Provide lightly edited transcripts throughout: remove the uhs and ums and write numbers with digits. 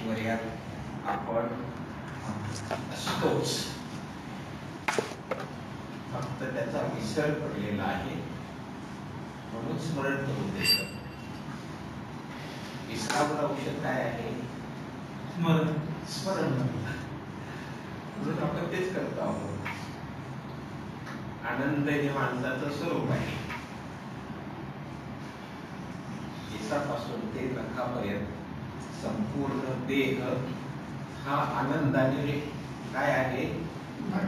ऐश्वर्यात आपण असतोच, फक्त त्याचा विसर पडलेला आहे म्हणून स्मरण करून देतं. विसरावर औषध काय आहे? स्मरण. स्मरण म्हणून आपण तेच करतो आहोत. आनंद हे माणसाचं स्वरूप आहे. केसापासून ते नखापर्यंत संपूर्ण देह हा आनंदाने काय आहे?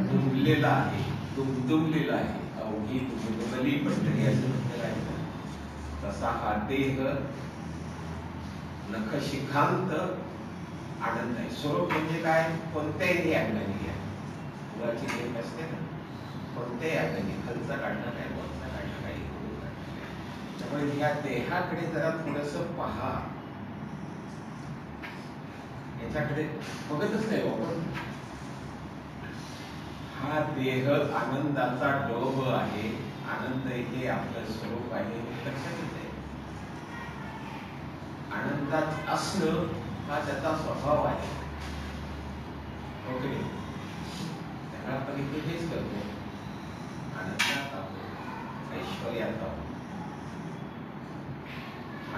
दुमलेला आहे, दुमदुमलेला आहे. अवघी दुमदुमली पंढरी असं म्हटलं आहे. तसा हा देह नखशिखांत आनंद आहे. स्वरूप म्हणजे काय? कोणत्याही अंगाने घ्या. फुलाची देख असते ना, कोणत्याही अंगाने खालचा काढणं काय, वरचा काढणं काय, त्यामुळे या देहाकडे जरा थोडस पहा. याच्याकडे बघतच नाही आपण. हा देह आनंदाचा डोह आहे. आनंद हे आपलं स्वरूप आहे, लक्षात येते. आनंदात असणं हा त्याचा स्वभाव आहे. ओके, त्याला आपण इथे हेच करतो. आनंदात आहोत, ऐश्वर्यात आहोत.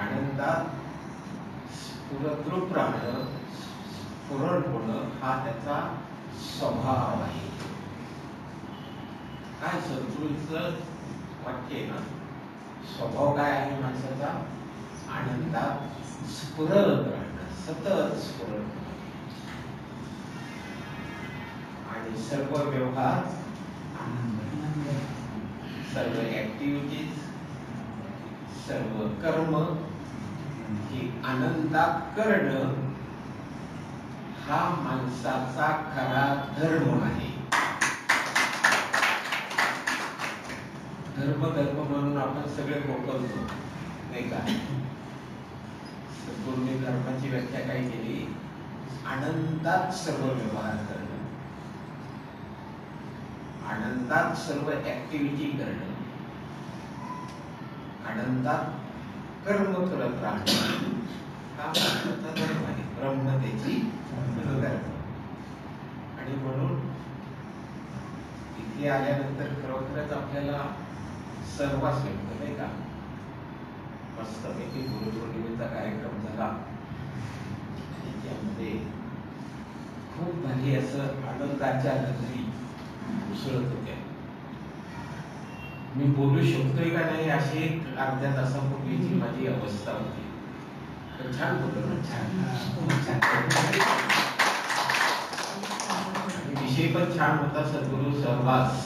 आनंदात पुरद्रूप राहणं, पुरण होणं हा त्याचा स्वभाव आहे. काय सद्गुरूंचं वाक्य आहे ना, स्वभाव काय आहे माणसाचा? आनंदात स्फुरत राहणं, सतत स्फुरत. आणि सर्व व्यवहार, सर्व ऍक्टिव्हिटीज, सर्व कर्म ही आनंदात करणं हा माणसाचा खरा धर्म आहे. धर्म धर्म म्हणून आपण सगळे मोकलतो, नाही का? सद्गुरूंनी धर्माची व्याख्या काय केली? आनंदात सर्व व्यवहार करणं, आनंदात सर्व ऍक्टिव्हिटी करणं, आनंदात कर्म करत राहणं हा माणसाचा धर्म आहे. ब्रह्मतेची धर्म. आणि म्हणून इथे आल्यानंतर खरोखरच आपल्याला सर्वांच भेटतं, नाही का? मस्तपैकी गुरुपौर्णिमेचा कार्यक्रम झाला. त्याच्यामध्ये खूप भारी असं आनंदाच्या लहरी उसळत होत्या. मी बोलू शकतोय का नाही अशी एक अर्ध्या तासापूर्वीची माझी अवस्था होती. पण छान बोललो ना, छान. विषय पण छान होता, सद्गुरु सहवास.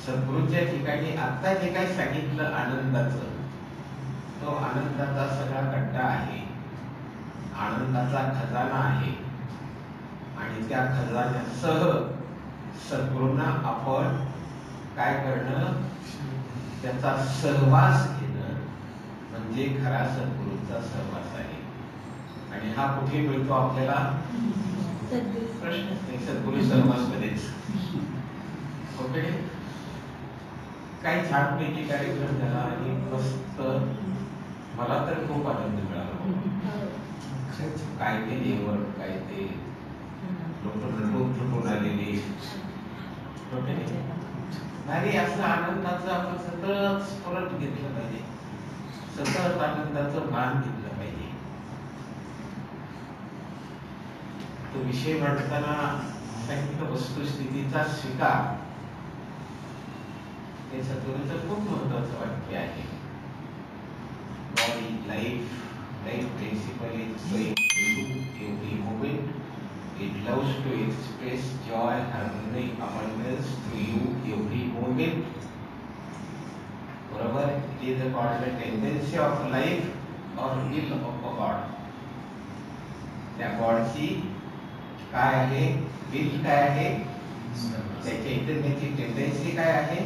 सद्गुरूच्या ठिकाणी आता जे काही सांगितलं आनंदाचं, तो आनंदाचा सगळा गड्डा आहे, आनंदाचा खजाना आहे. आणि त्या खजान्यासह सद्गुरूंना आपण काय करणं? त्याचा सहवास घेणं म्हणजे खरा सद्गुरूंचा सहवास आहे. आणि हा कुठे मिळतो आपल्याला? प्रश्न नाही, सद्गुरू सहवास मध्येच. ओके, काही छानपैकी कार्यक्रम झाला आणि मस्त. मला तर खूप आनंद मिळाला. काय ते देवर, काय ते लोक आलेले, नाही असं आनंदाचं आपण सतत स्फुरण घेतलं पाहिजे, सतत आनंदाचं भान घेतलं पाहिजे. तो विषय मांडताना सांगितलं वस्तुस्थितीचा स्वीकार, हे सद्गुरूंचं खूप महत्वाचं वाक्य आहे. Life principle is going through every moment. It loves to express joy, harmony, abundance to you every moment. Whatever it is called the tendency of life or will of God. त्या गॉडची काय आहे? विल काय आहे? त्याच्या चैतन्याची tendency काय आहे?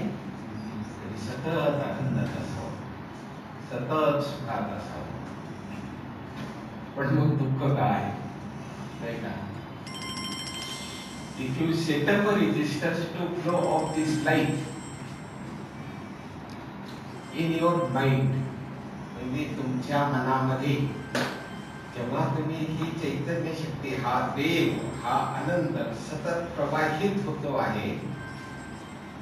सतत आनंदात असावं, सतत सुखात असावं. पण मग दुःख काय? नाही का? If you set up a resistance to flow of this life in your mind, म्हणजे तुमच्या मनामध्ये जेव्हा तुम्ही मनामधली ही चैतन्य शक्ती, हा देव, हा आनंद सतत प्रवाहित होतो आहे.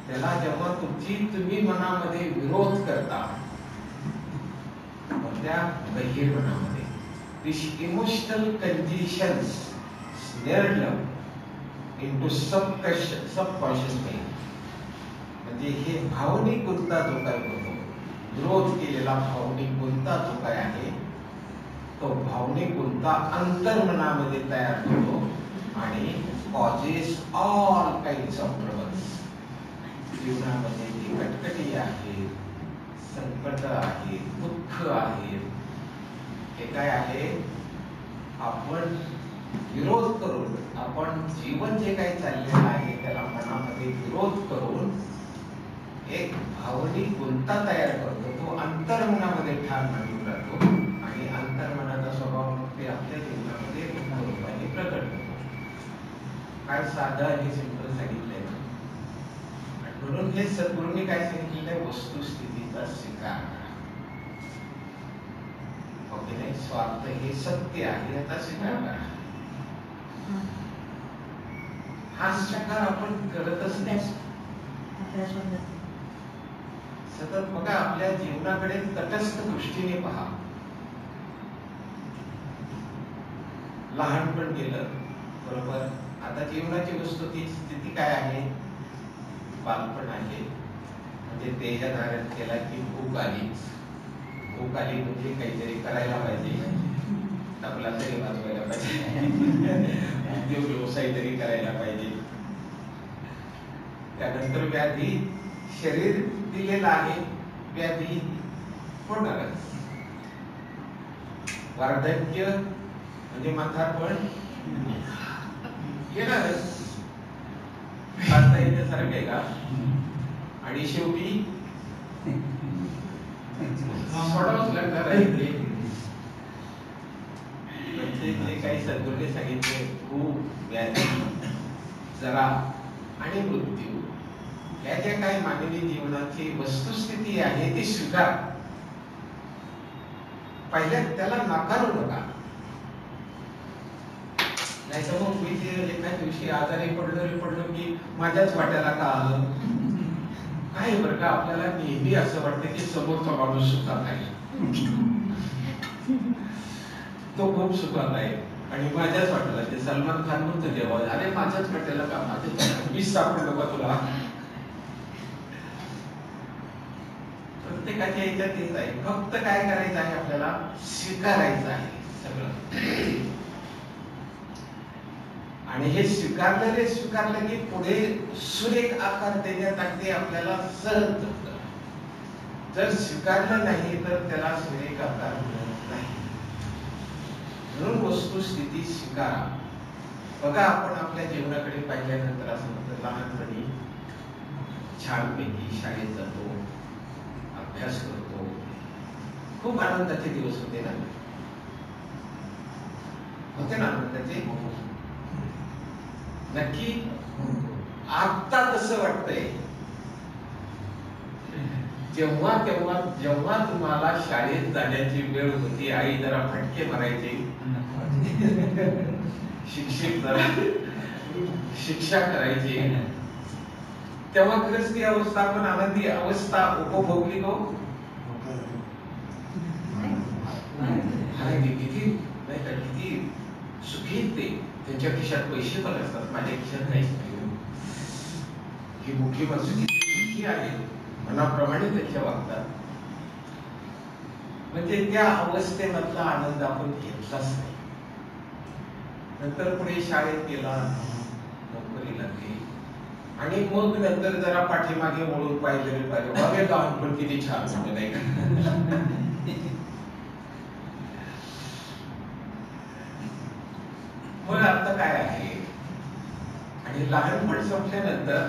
त्याला जेव्हा तुम्ही मनामध्ये विरोध करता, त्या बहिर मनामध्ये this emotional conditions snared into subconscious mind. म्हणजे हे भावनिक गुंता जो काय होतो, विरोध केलेला भावनिक गुंता जो काय आहे, तो भावनिक गुंता अंतर्मनामध्ये तयार होतो आणि causes all kinds of troubles. जीवनामध्ये जी कटकटी आहे, संकट आहे, दुःख आहे, हे काय आहे, आपण विरोध करून, आपण जीवन जे काही चाललेलं आहे त्याला मनामध्ये विरोध करून एक भावनिक गुंता तयार करतो. तो अंतर्मनामध्ये ठार मांडून जातो आणि अंतर्मनाचा स्वभाव ते आपल्या जीवनामध्ये रूपाने प्रकट होतो. काय साधं आणि सिंपल सांगितलंय ना. म्हणून हे सद्गुरूंनी काय सांगितलेलं आहे, वस्तुस्थितीचा स्वीकार करा. ओके नाही, स्वार्थ हे सत्य आहे याचा स्वीकार करा. हा स्वीकार आपण करतच नाही. सतत बघा, आपल्या जीवनाकडे तटस्थ दृष्टीने पहा. लहानपण गेलं बरोबर, आता जीवनाची वस्तुस्थिती स्थिती काय आहे, बालपण आहे. म्हणजे देह धारण केला की भूक आली. भूक आली म्हणजे काहीतरी करायला पाहिजे, आपला तरी वाजवायला पाहिजे, उद्योग व्यवसाय तरी करायला पाहिजे. त्यानंतर व्याधी, शरीर दिलेलं आहे, व्याधी होणारच. वार्धक्य म्हणजे म्हातारपण येणारच. सारखे का. आणि शेवटी सोडावंच लागणार आहे. जे काही सद्गुरूंनी सांगितले, भूक, व्याधी, जरा आणि मृत्यू, या ज्या काही मानवी जीवनाची वस्तुस्थिती आहे ती स्वीकार. पहिल्या त्याला नाकारू नका. नाही तर मग मी जे एका दिवशी आजारी पडलो की माझ्याच वाट्याला का आलं. काय बरं का, आपल्याला नेहमी असं वाटतं की समोरचा माणूस सुखात आहे, तो खूप सुखात आहे आणि माझ्याच वाट्याला. ते सलमान खान म्हणतो जेव्हा, अरे माझ्याच वाट्याला का, माझ्याच मीच सापडलो का तुला. प्रत्येकाच्या याच्यात तेच आहे. फक्त काय करायचं आहे, आपल्याला स्वीकारायचं आहे सगळं. आणि हे स्वीकारलं की पुढे सुरेख आकार देण्यात अगदी आपल्याला सहज जमतं. जर स्वीकारलं नाही तर त्याला सुरेख आकार मिळत नाही. म्हणून वस्तुस्थिती स्वीकारा. बघा, आपण आपल्या जीवनाकडे पाहिल्यानंतर असं म्हणतं, लहानपणी छानपैकी शाळेत जातो, अभ्यास करतो, खूप आनंदाचे दिवस होते ना. होते ना आनंदाचे. नक्की आता कसं वाटतंय, जेव्हा तुम्हाला शाळेत जाण्याची वेळ होती, आई जरा फटके मारायचे, शिक्षक जरा शिक्षा करायची, तेव्हा खरंच ती अवस्था आपण आनंदी अवस्था उपभोगली हो. किती नाही का, किती सुखी ते. त्यांच्या खिशात पैसे पण असतात, माझ्या खिशात काहीच नाही. ही मोठी माणसं किती सुखी आहेत, मनाप्रमाणे त्यांच्या वागतात. म्हणजे त्या अवस्थेमधला आनंद आपण घेतलाच नाही. नंतर पुढे शाळेत गेला, नोकरी लागली आणि मग नंतर जरा पाठीमागे वळून पाहिजे, अरे लहानपण किती छान होतं नाही का. मग आता काय आहे, आणि लहानपण संपल्यानंतर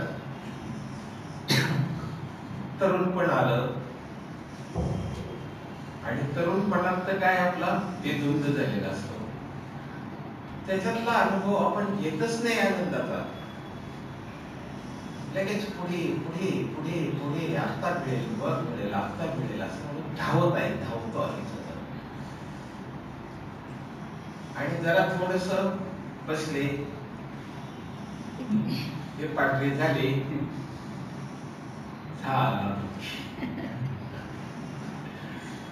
तरुणपण आलं. आणि तरुणपणात तर काय आपला ते धुंद झालेला असतो, त्याच्यातला अनुभव आपण घेतच नाही आनंदाचा. लगेच पुढे पुढे पुढे पुढे, आता मिळेल, बघ मिळेल, आता मिळेल असं म्हणून धावतो आहे. आणि जरा थोडस बसले, हे पाठवे झाले, झालं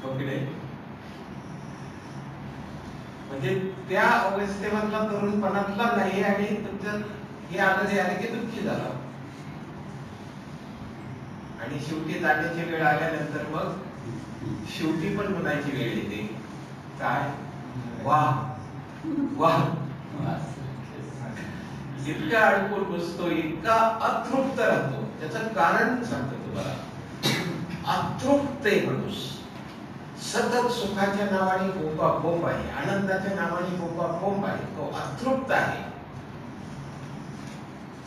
पकडे. म्हणजे त्या अवस्थेमधला तरुणपणातला नाही आणि तुमचं हे आलं जे आले की दुःखी झाला. आणि शेवटी जाण्याची वेळ आल्यानंतर मग शेवटी पण म्हणायची वेळ येते, काय वा वा, इतका अडकून बसतो, इतका अतृप्त राहतो. त्याचं कारण सांगतो तुम्हाला. अतृप्त आहे माणूस, सतत सुखाच्या नावाने बोंबाबोंब आहे, आनंदाच्या नावाने बोंबाबोंब आहे, तो अतृप्त आहे.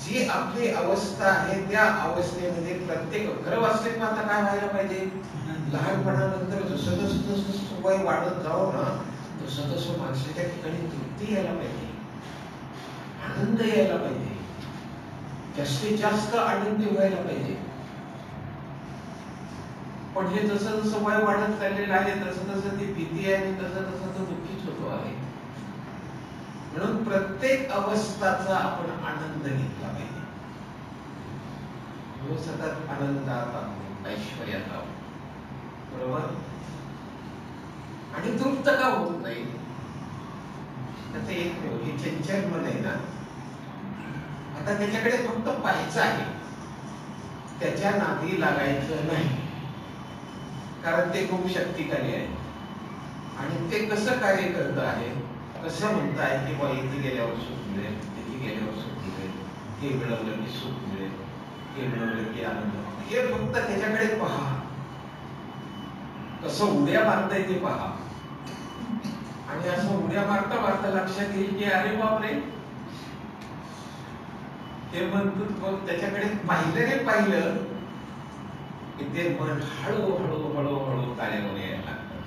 जी आपली अवस्था आहे त्या अवस्थेमध्ये प्रत्येक खरं वास्तविक आता काय व्हायला पाहिजे, लहानपणानंतर जसं जसं जसं सवय वाढत जाऊ ना, तसं तसं माणसाच्या ठिकाणी तृप्ती यायला पाहिजे, आनंद यायला पाहिजे, जास्तीत जास्त आनंदी व्हायला पाहिजे. पण हे जसं जसं वय वाढत चाललेलं आहे तसं तसं ती भीती आहे आणि तसं तसं तो दुःखीच होतो आहे. म्हणून प्रत्येक अवस्थाचा आपण आनंद घेतला पाहिजे. सतत आनंदात आहोत, ऐश्वर्यात आहोत, बरोबर. आणि तृप्त का होत नाही, त्याचं एकमेव हे चंचल मन आहे ना, आता त्याच्याकडे फक्त पाहायचं आहे, त्याच्या नादी लागायचं नाही, कारण ते खूप शक्तिशाली आहे. आणि ते कसं कार्य करत आहे, कसं म्हणत आहे की बा इथे गेल्यावर सुख मिळेल, तिथे गेल्यावर सुख मिळेल, हे मिळवलं की सुख मिळेल, हे मिळवलं की आनंद. हे फक्त त्याच्याकडे पहा, कसं उड्या मारता येते पहा. आणि असं उड्या मारता मारता लक्षात येईल की अरे बापरे, ते म्हणतो मग त्याच्याकडे पाहिलं रे पाहिलं की ते मन हळूहळू हळूहळू कार्यावर यायला लागतं.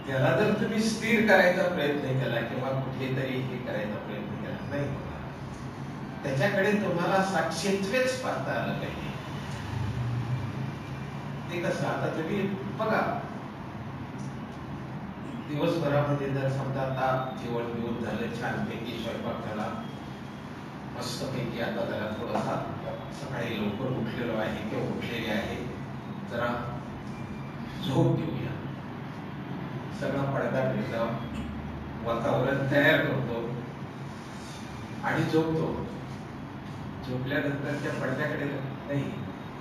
त्याला जर तुम्ही स्थिर करायचा प्रयत्न केला किंवा कुठेतरी हे करायचा प्रयत्न केला नाही होणार. त्याच्याकडे तुम्हाला साक्षीत्वेच पाहता आलं पाहिजे. ते कसं, आता तुम्ही बघा, दिवसभरामध्ये जर समजा आता जेवण बिवण झालं, छानपैकी स्वयंपाक झाला, मस्तपैकी आता जरा थोडासा सकाळी लवकर उठलेलो आहे किंवा उठलेले आहे, जरा झोप घेऊया, सगळा पडदा फिरतो, वातावरण तयार करतो आणि झोपतो. झोपल्यानंतर त्या पडद्याकडे नाही,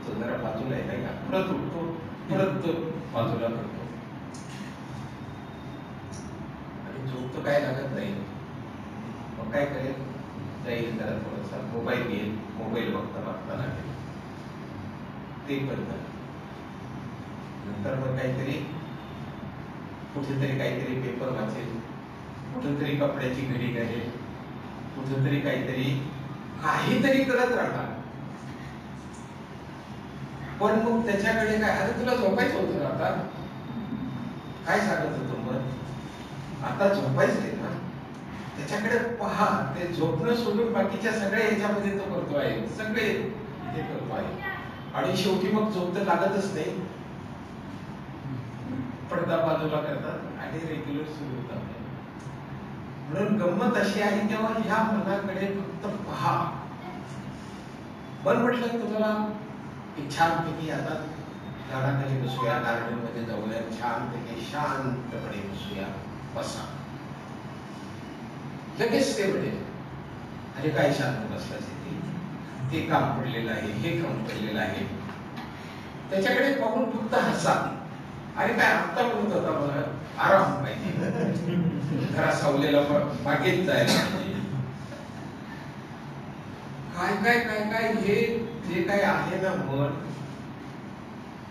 तो जरा बाजूला आहे नाही का, परत उठतो, परत तो बाजूला करतो आणि झोप तर काय लागत नाही. मग काय करेल, जाईल जरा थोडासा मोबाईल घेईल, मोबाईल बघता बघता लागेल, ते करतात. नंतर मग काहीतरी कुठेतरी काहीतरी पेपर वाचेल, कुठेतरी कपड्याची घडी घालेल, कुठेतरी काहीतरी करत राहणार. पण मग त्याच्याकडे काय, अरे तुला झोपायचं होतं ना, आता काय सांगत होतो मग, आता झोपायचंय ना, त्याच्याकडे पहा. ते झोपणं सोडून बाकीच्या सगळ्या ह्याच्यामध्ये तो करतो आहे, सगळे हे करतो आहे. आणि शेवटी मग झोप तर लागतच नाही, पडदा बाजूला करतात आणि रेग्युलर सुरू होतात. म्हणून गंमत अशी आहे, तेव्हा ह्या मनाकडे फक्त पहा. मन म्हटलं तुम्हाला छानपैकी आता झाडाखाली बसूया, गार्डन मध्ये जाऊया, छानपैकी शांतपणे बसूया, बसा. लगेच ते म्हणेल, अरे काय शांत बसलास, ते काम पडलेलं आहे, हे काम पडलेलं आहे. त्याच्याकडे पाहून फक्त हसा. अरे काय आत्ता म्हणत होता, मला आराम पाहिजे, घरा सावलेला बागेत जायला पाहिजे, काय काय काय काय हे जे काय आहे ना मन,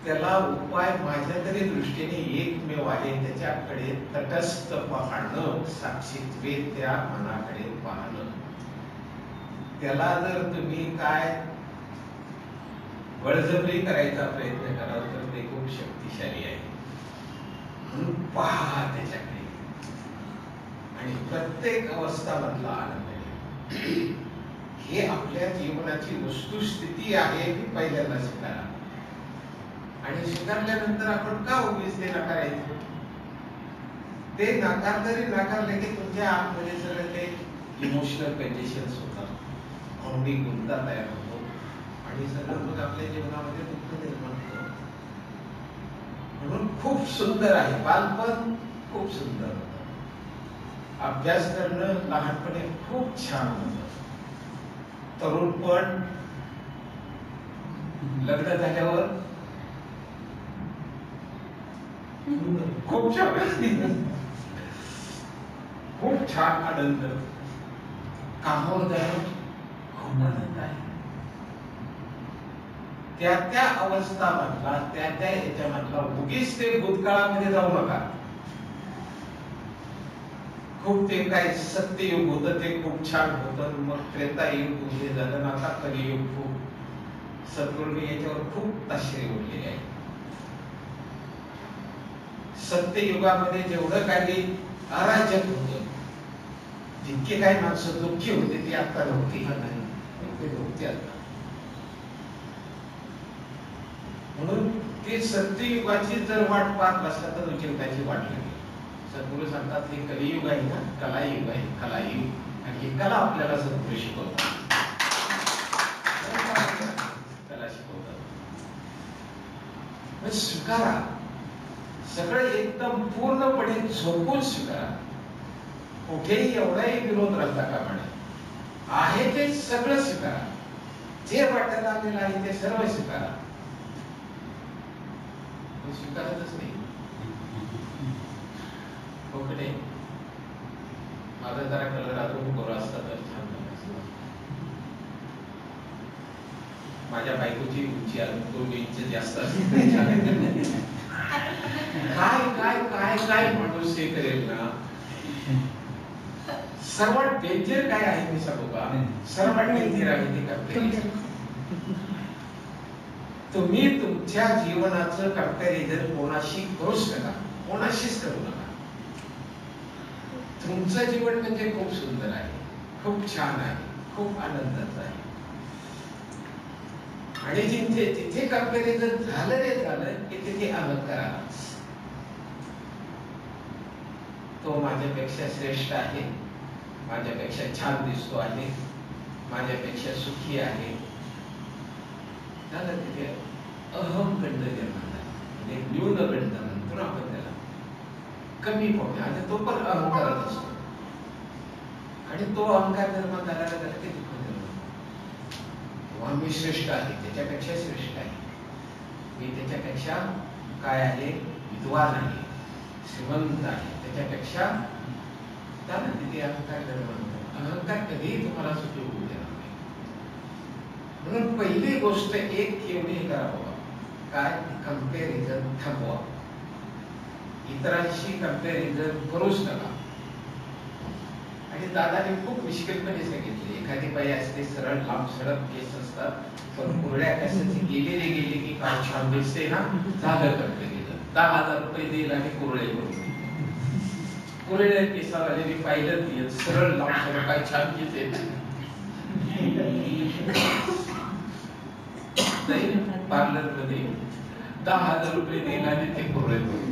त्याला उपाय माझ्या तरी दृष्टीने एकमेव आहे, त्याच्याकडे तटस्थ पाहणं, साक्षीत्वे त्या मनाकडे पाहणं. त्याला जर तुम्ही काय बळजबरी करायचा प्रयत्न कराल तर ते खूप शक्तिशाली आहे. म्हणून पहा त्याच्याकडे आणि प्रत्येक अवस्था मधला आनंद हे आपल्या जीवनाची वस्तुस्थिती आहे, ती पहिल्यांदा स्वीकारा. आणि स्वीकारल्यानंतर आपण का उगीच ते नकारायचं, ते नाकारले की तुमच्या आतमध्ये सगळे ते इमोशनल कंडिशन्स होतात, भावनिक गुंता तयार होतो आणि सगळं मग आपल्या जीवनामध्ये दुःख निर्माण होतं. म्हणून खूप सुंदर आहे बालपण, खूप सुंदर होतं. अभ्यास करणं लहानपणी खूप छान होतं. तरुणपण लग्न झाल्यावर खूप छान, खूप छान आनंद. कामावर जाणं खूप आनंद आहे. त्या अवस्था मधला त्या याच्यामधला उगीच ते भूतकाळामध्ये जाऊ नका. खूप ते काय सत्ययुग होतं ते खूप छान होतं, मग त्रेतायुग हे झालं, आता कलियुग. खूप सद्गुरूंनी याच्यावर खूप ताशेरे ओढलेले आहे. सत्ययुगामध्ये जेवढं काही अराजक होतं, जितके काही माणसं दुःखी होते ती आता नव्हती, होती आता. म्हणून ती सत्ययुगाची जर वाट पाहत बसला तर जीवनाची वाट लागेल. सद्गुरू सांगतात हे कलियुग आहे ना, कलायुग आहे, कलायुग. आणि ही कला आपल्याला सद्गुरू शिकवतात, कला शिकवतात. स्वीकारा सगळं, एकदम पूर्णपणे झोपून स्वीकारा. कुठेही एवढाही विरोध राहता कामा नये. आहे ते सगळं स्वीकारा. जे वाटायला आलेलं आहे ते सर्व स्वीकारा. स्वीकारतच नाही. ओके, माझा जरा कलर अजून गोरा असता तर छान झाला. माझ्या बायकोची उंची अजून 2 इंच जास्त असते. काय काय काय काय माणूस हे करेल ना. सर्वात डेंजर काय आहे मी सांगू का? सर्वात डेंजर आहे ते करते. तुम्ही तुमच्या जीवनाचं कंपॅरिझन कोणाशी करूच नका, कोणाशीच करू नका. तुमचं जीवन म्हणजे खूप सुंदर आहे, खूप छान आहे, खूप आनंदाचं आहे. आणि जिथे कंपॅरिझन झालं रे झालं की तिथे अहंकार, तो माझ्यापेक्षा श्रेष्ठ आहे, माझ्यापेक्षा छान दिसतो आहे, माझ्यापेक्षा सुखी आहे, झालं तिथे अहंखंड निर्माण झाला. म्हणजे न्यूनगंड म्हणतो आपण त्याला, कमी पावणे. आणि तो पण अहंकारच असतो. आणि तो अहंकार निर्माण झाल्याला ते दुःख निर्माण. तेव्हा मी श्रेष्ठ आहे, त्याच्यापेक्षा श्रेष्ठ आहे, मी त्याच्यापेक्षा काय आहे, विद्वान आहे, श्रीमंत आहे, त्याच्यापेक्षा त्याला तिथे अहंकार निर्माण होतो. अहंकार कधीही तुम्हाला सुखी होऊ देणार नाही. म्हणून पहिली गोष्ट एक एवढी करावं, काय, कंपॅरिझन थांबवा. इतरांशी कंपॅरिझन करूच नका. आणि दादाने खूप मुश्किलपणे सांगितले, एखादी बाई असते सरळ लांब सडक केस असतात, पण कुरड्या केसाची गेलेली गेली की काय छान दिसते ना, झालं कंपॅरिझन. 10,000 रुपये देईल आणि कुरळे करून. कुरड्या केसावाले मी पाहिलं ती सरळ लांब सडक काय छान केस येते, पार्लर मध्ये 10,000 रुपये देईल आणि ते कुरळे करून.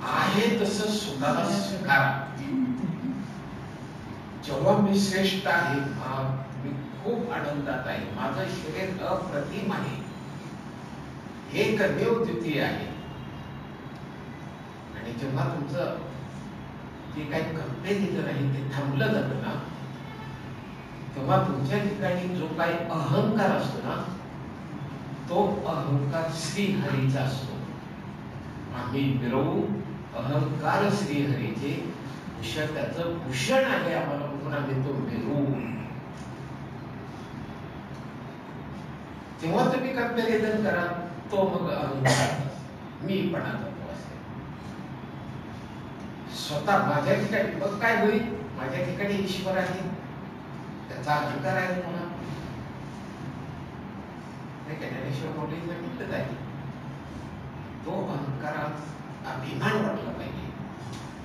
आहे तसं स्वतःला स्वीकारा. जेव्हा मी श्रेष्ठ आहे, मी खूप आनंदात आहे, माझं शरीर अप्रतिम आहे, एकमेव द्वितीय आहे. आणि जेव्हा तुमचं जे काही कंपॅरिझन आहे ते थांबलं जातं ना, तेव्हा तुमच्या ठिकाणी जो काही अहंकार असतो ना, तो अहंकार श्रीहरीचा असतो. आम्ही मिरवू अहंकार श्रीहरीचे भूषण, त्याचं भूषण आहे आम्हाला, म्हणून आम्ही तो मिरवू. तेव्हा तुम्ही कंपॅरिझन करा, तो मग अहंकार, मी पणा जातो असे. स्वतः माझ्या ठिकाणी मग काय होईल, माझ्या ठिकाणी ईश्वर आहे, त्याचा अहंकार आहे मला. ज्ञानेश्वर माऊलींनी सांगितलं आहे, तो अहंकारात अभिमान वाटला पाहिजे.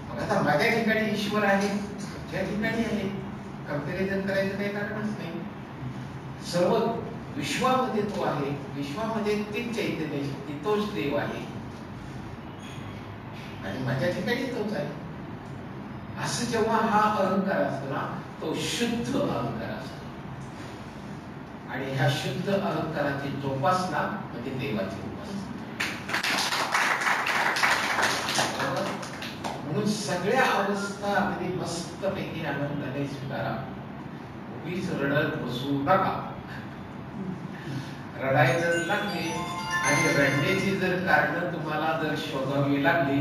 मग आता माझ्या ठिकाणी ईश्वर आहे, तुमच्या ठिकाणी आहे, कंपॅरिझन करायचं काही कारणच नाही. सर्व विश्वामध्ये तो आहे, विश्वामध्ये तीच चैतन्य शक्ती, तोच देव आहे. आणि माझ्या ठिकाणी तोच आहे. असं जेव्हा हा अहंकार असतो ना, तो शुद्ध अहंकार असतो. आणि ह्या शुद्ध अहंकाराची जोपासना म्हणजे देवाची उपासना. म्हणून सगळ्या अवस्था अगदी मस्तपैकी आनंदाने स्वीकारा. उगीच रडत बसू नका. रडायचं लागले आणि रडण्याची जर कारण तुम्हाला जर शोधावी लागली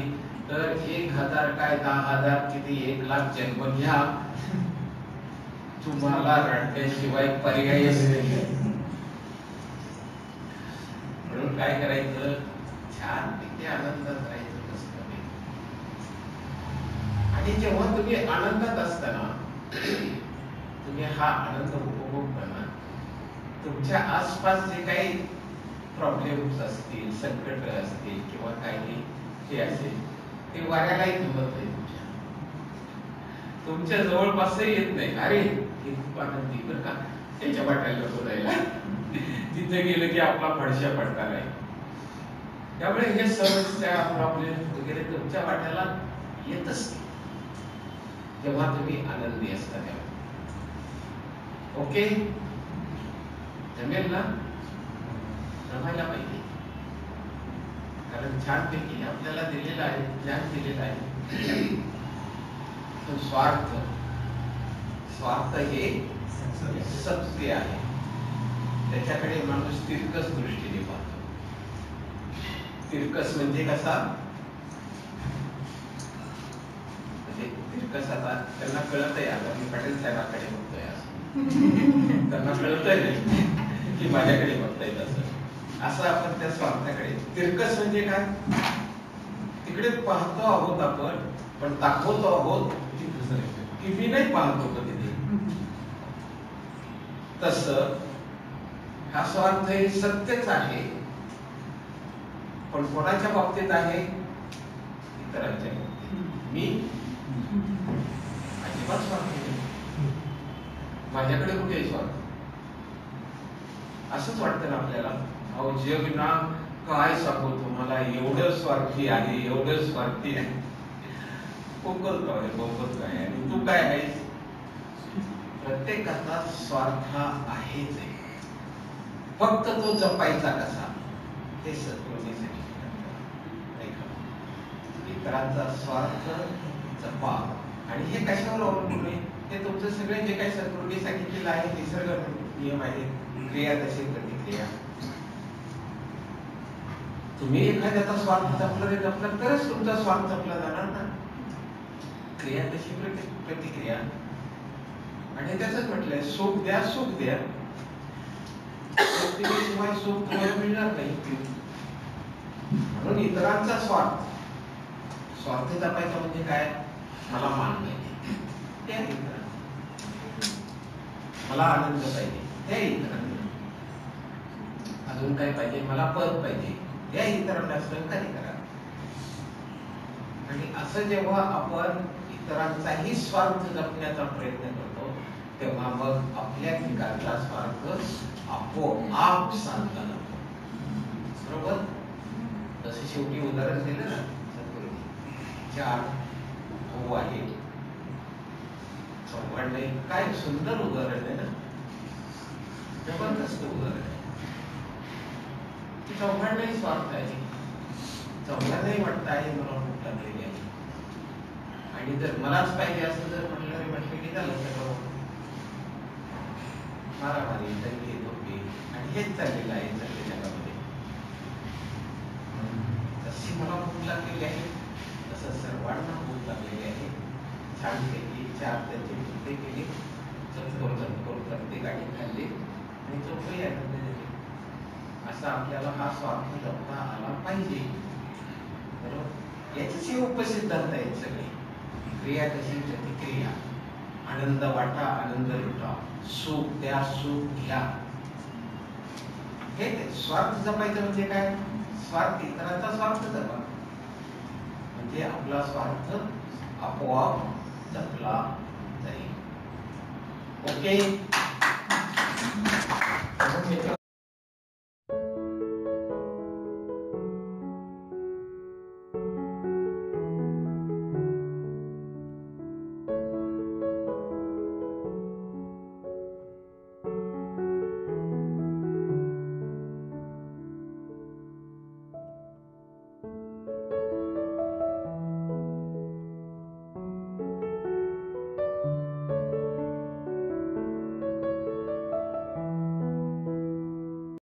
तर 1000 काय 10,000 किती 1,00,000 जन्म घ्या, तुम्हाला रडण्याशिवाय पर्यायच नाही. म्हणून काय करायचं, छान पैकी आनंदात राहायचं मस्तपैकी. आणि जेव्हा तुम्ही आनंदात असताना तुम्ही हा आनंद उपभोग करणार. तुमच्या आसपास जे काही प्रॉब्लेम्स असतील, संकट असतील किंवा काही हे असेल ते वाऱ्यालाही जमत नाही. तुमच्या जवळपासही येत नाही. अरे हे खूप आनंदी बरं का, त्याच्या वाट्याला नको जायला, तिथे गेलं की आपला फडशा पडणार आहे. त्यामुळे हे समस्या प्रॉब्लेम वगैरे तुमच्या वाट्याला येतच नाही जेव्हा तुम्ही आनंदी असता तेव्हा. ओके, जमेल ना? जमायला पाहिजे. कारण छानपैकी आपल्याला दिलेलं आहे, ज्ञान दिलेलं आहे. तो स्वार्थ हे सत्य आहे. त्याच्याकडे माणूस तिरकस दृष्टीने पाहतो. तिरकस म्हणजे कसा, म्हणजे तिरकस आता त्यांना कळत आहे. आता मी पटेल साहेबांकडे बघतोय असं, त्यांना कळतंय नाही की माझ्याकडे बघताय असं आपण त्या स्वार्थाकडे. तिरकस म्हणजे काय, तिकडे पाहतो आहोत आपण पण दाखवतो आहोत की मी नाही पाहतो कधी. तस हा स्वार्थ हे सत्यच आहे, पण कोणाच्या बाबतीत आहे, इतरांच्या बाबतीत. मी अजिबात स्वार्थ नाही, माझ्याकडे कुठे स्वार्थ. असंच वाटतं ना आपल्याला. अहो जग ना काय सांगू तुम्हाला, एवढं स्वार्थी आहे, एवढं स्वार्थी आहे. बोंबत काय आणि तू काय आहेस. प्रत्येकाचा स्वार्थ आहेच आहे, फक्त तो जपायचा कसा हे सद्गुरूंनी सांगितलं. इतरांचा स्वार्थ जपा. आणि हे कशावर अवलंबून आहे, हे तुमचं सगळे जे काही सद्गुरूंनी सांगितलेलं आहे निसर्ग नियम आहे, क्रिया तशी प्रतिक्रिया. तुम्ही एखाद्याचा स्वार्थ जपलं तरच तुमचा स्वार्थ जपला जाणार ना. क्रिया तशी प्रतिक्रिया. आणि त्याच म्हटलंय, सुख द्या सुख द्या, शिवाय सुख तुम्हाला मिळणार नाही. म्हणून इतरांचा स्वार्थ जपायचा म्हणजे काय, मला मान पाहिजे त्या इतरांना, मला आनंद पाहिजे त्या इतरांना, अजून काय पाहिजे, मला पद पाहिजे त्या इतरांना सहकार्य करा. आणि असं जेव्हा आपण इतरांचाही स्वार्थ जपण्याचा प्रयत्न करतो तेव्हा मग आपल्या ठिकाणचा स्वार्थ आपोआप साधला जातो. बरोबर. तसे शेवटी उदाहरण दिलं ना सद्गुरूंनी, 4 भाऊ आहेत. चौघांनाही, काय सुंदर उदाहरण आहे ना, जबरदस्त उदाहरण आहे. चौघांनाही स्वार्थ आहे, चौघांनाही वाटत आहे मला भूक लागलेली आहे. आणि जर मलाच पाहिजे असं जर म्हटलं की झालं सगळं मारामारी, दंगे धोके आणि हेच चाललेलं आहे सगळ्या जगामध्ये. जशी मला भूक लागलेली आहे तसं सर्वांना भूक लागलेली आहे. छानपैकी 4 त्यांची भूके केली, प्रत्येकाने खाल्ली आणि चोखही आनंद झाले. असा आपल्याला हा स्वार्थ जपता आला पाहिजे. बरोबर. याचीच ही उपसिद्धांत आहेत सगळे. क्रिया तशी प्रतिक्रिया. आनंद वाटा, आनंद लुटा, सुख द्या सुख घ्या. हे स्वार्थ जपायचं म्हणजे काय, स्वार्थ इतरांचा स्वार्थ जपा म्हणजे आपला स्वार्थ आपोआप जपला जाईल. ओके.